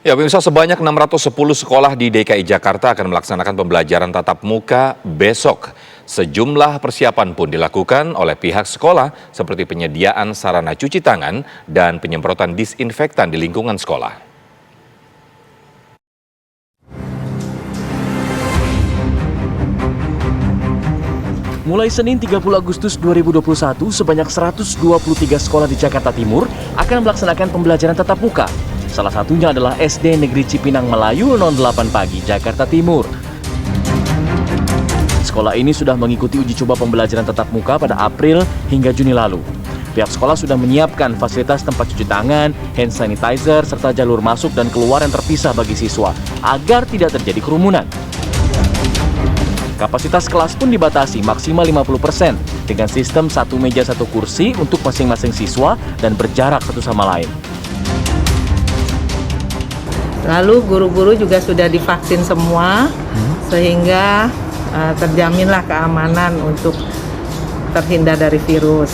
Ya, pemirsa, sebanyak 610 sekolah di DKI Jakarta akan melaksanakan pembelajaran tatap muka besok. Sejumlah persiapan pun dilakukan oleh pihak sekolah seperti penyediaan sarana cuci tangan dan penyemprotan disinfektan di lingkungan sekolah. Mulai Senin 30 Agustus 2021, sebanyak 123 sekolah di Jakarta Timur akan melaksanakan pembelajaran tatap muka. Salah satunya adalah SD Negeri Cipinang Melayu 08 Pagi, Jakarta Timur. Sekolah ini sudah mengikuti uji coba pembelajaran tatap muka pada April hingga Juni lalu. Pihak sekolah sudah menyiapkan fasilitas tempat cuci tangan, hand sanitizer, serta jalur masuk dan keluar yang terpisah bagi siswa agar tidak terjadi kerumunan. Kapasitas kelas pun dibatasi maksimal 50% dengan sistem satu meja satu kursi untuk masing-masing siswa dan berjarak satu sama lain. Lalu guru-guru juga sudah divaksin semua sehingga terjaminlah keamanan untuk terhindar dari virus.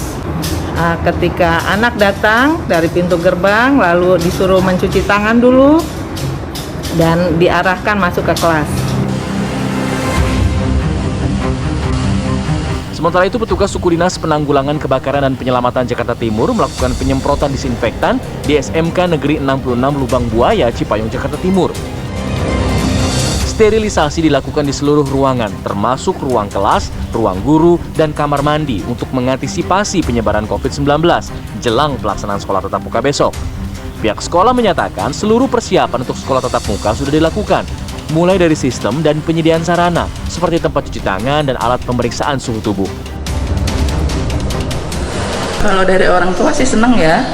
Ketika anak datang dari pintu gerbang lalu disuruh mencuci tangan dulu dan diarahkan masuk ke kelas. Sementara itu, petugas suku dinas penanggulangan kebakaran dan penyelamatan Jakarta Timur melakukan penyemprotan disinfektan di SMK Negeri 66 Lubang Buaya, Cipayung, Jakarta Timur. Sterilisasi dilakukan di seluruh ruangan, termasuk ruang kelas, ruang guru, dan kamar mandi untuk mengantisipasi penyebaran COVID-19 jelang pelaksanaan sekolah tatap muka besok. Pihak sekolah menyatakan seluruh persiapan untuk sekolah tatap muka sudah dilakukan, mulai dari sistem dan penyediaan sarana, seperti tempat cuci tangan dan alat pemeriksaan suhu tubuh. Kalau dari orang tua sih senang ya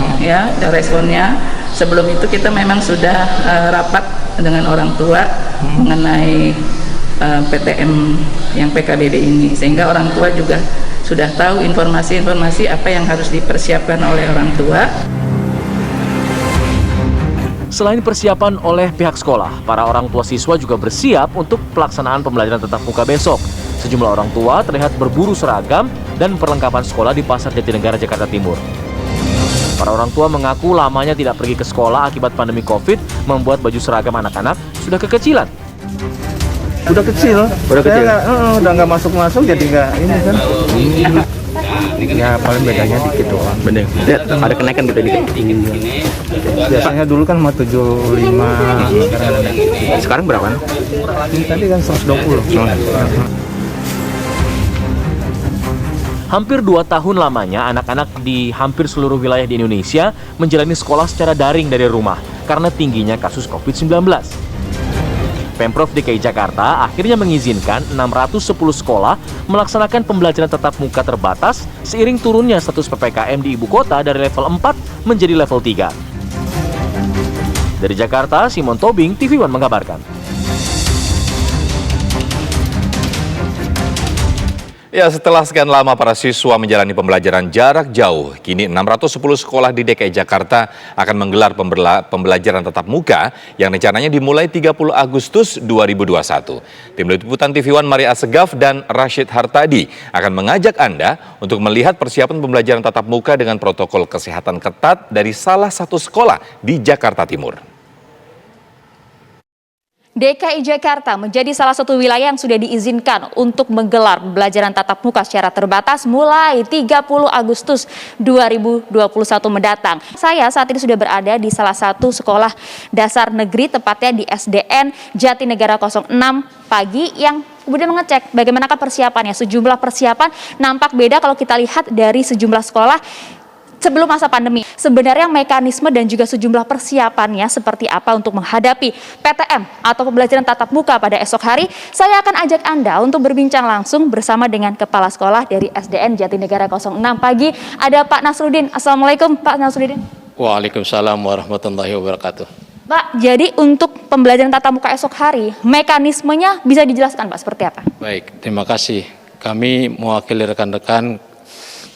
responnya. Sebelum itu kita memang sudah rapat dengan orang tua mengenai PTM yang PKBB ini, sehingga orang tua juga sudah tahu informasi-informasi apa yang harus dipersiapkan oleh orang tua. Selain persiapan oleh pihak sekolah, para orang tua siswa juga bersiap untuk pelaksanaan pembelajaran tatap muka besok. Sejumlah orang tua terlihat berburu seragam dan perlengkapan sekolah di Pasar Jatinegara, Jakarta Timur. Para orang tua mengaku lamanya tidak pergi ke sekolah akibat pandemi COVID membuat baju seragam anak-anak sudah kekecilan. Udah kecil. Udah nggak masuk jadi nggak ini kan. Ya paling bedanya dikit doang. Bener. Ada kenaikan gitu dikit. Biasanya dulu kan 475. Sekarang berapa? Ini tadi kan 120. Hampir 2 tahun lamanya anak-anak di hampir seluruh wilayah di Indonesia menjalani sekolah secara daring dari rumah karena tingginya kasus COVID-19. Pemprov DKI Jakarta akhirnya mengizinkan 610 sekolah melaksanakan pembelajaran tatap muka terbatas seiring turunnya status PPKM di ibu kota dari level 4 menjadi level 3. Dari Jakarta, Simon Tobing, TV One mengabarkan. Ya, setelah sekian lama para siswa menjalani pembelajaran jarak jauh, kini 610 sekolah di DKI Jakarta akan menggelar pembelajaran tatap muka yang rencananya dimulai 30 Agustus 2021. Tim Liputan TV One Maria Assegaf dan Rashid Hartadi akan mengajak Anda untuk melihat persiapan pembelajaran tatap muka dengan protokol kesehatan ketat dari salah satu sekolah di Jakarta Timur. DKI Jakarta menjadi salah satu wilayah yang sudah diizinkan untuk menggelar pembelajaran tatap muka secara terbatas mulai 30 Agustus 2021 mendatang. Saya saat ini sudah berada di salah satu sekolah dasar negeri, tepatnya di SDN Jatinegara 06 Pagi, yang kemudian mengecek bagaimanakah persiapannya. Sejumlah persiapan nampak beda kalau kita lihat dari sejumlah sekolah sebelum masa pandemi. Sebenarnya mekanisme dan juga sejumlah persiapannya seperti apa untuk menghadapi PTM atau pembelajaran tatap muka pada esok hari. Saya akan ajak Anda untuk berbincang langsung bersama dengan Kepala Sekolah dari SDN Jatinegara 06 Pagi. Ada Pak Nasruddin. Assalamualaikum Pak Nasruddin. Waalaikumsalam warahmatullahi wabarakatuh. Pak, jadi untuk pembelajaran tatap muka esok hari, mekanismenya bisa dijelaskan Pak seperti apa? Baik, terima kasih. Kami mewakili rekan-rekan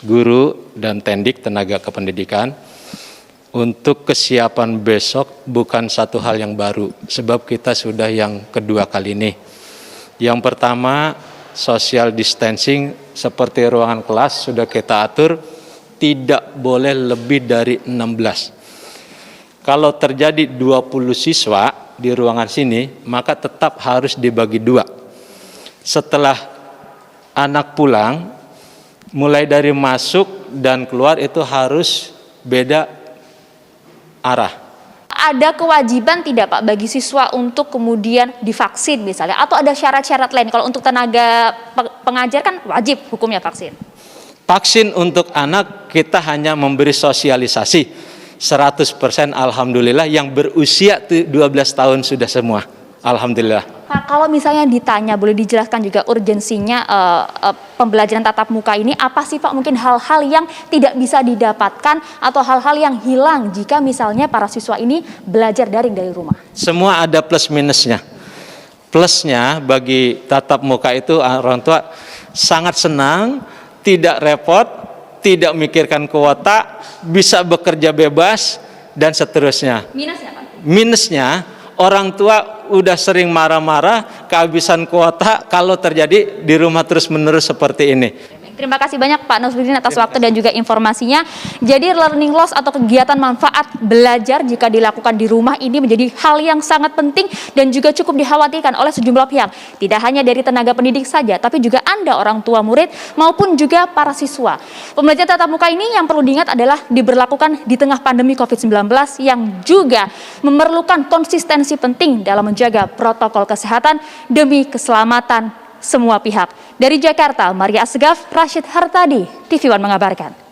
guru dan tendik tenaga kependidikan untuk kesiapan besok bukan satu hal yang baru, sebab kita sudah yang kedua kali ini. Yang pertama, social distancing seperti ruangan kelas sudah kita atur tidak boleh lebih dari 16. kalau terjadi 20 siswa di ruangan sini, maka tetap harus dibagi 2. Setelah anak pulang, mulai dari masuk dan keluar itu harus beda arah. Ada kewajiban tidak Pak bagi siswa untuk kemudian divaksin misalnya, atau ada syarat-syarat lain? Kalau untuk tenaga pengajar kan wajib hukumnya vaksin. Vaksin untuk anak kita hanya memberi sosialisasi 100% alhamdulillah, yang berusia 12 tahun sudah semua. Alhamdulillah. Pak, kalau misalnya ditanya, boleh dijelaskan juga urgensinya pembelajaran tatap muka ini, apa sih Pak mungkin hal-hal yang tidak bisa didapatkan atau hal-hal yang hilang jika misalnya para siswa ini belajar daring dari rumah? Semua ada plus minusnya. Plusnya bagi tatap muka itu orang tua sangat senang, tidak repot, tidak memikirkan kuota, bisa bekerja bebas, dan seterusnya. Minusnya Pak? Minusnya, orang tua udah sering marah-marah, kehabisan kuota kalau terjadi di rumah terus-menerus seperti ini. Terima kasih banyak Pak Nasruddin atas waktu dan juga informasinya. Jadi learning loss atau kegiatan manfaat belajar jika dilakukan di rumah ini menjadi hal yang sangat penting dan juga cukup dikhawatirkan oleh sejumlah pihak. Tidak hanya dari tenaga pendidik saja, tapi juga Anda orang tua murid maupun juga para siswa. Pembelajaran tatap muka ini yang perlu diingat adalah diberlakukan di tengah pandemi COVID-19 yang juga memerlukan konsistensi penting dalam menjaga protokol kesehatan demi keselamatan semua pihak. Dari Jakarta, Maria Asgaf, Rashid Hartadi, TV One mengabarkan.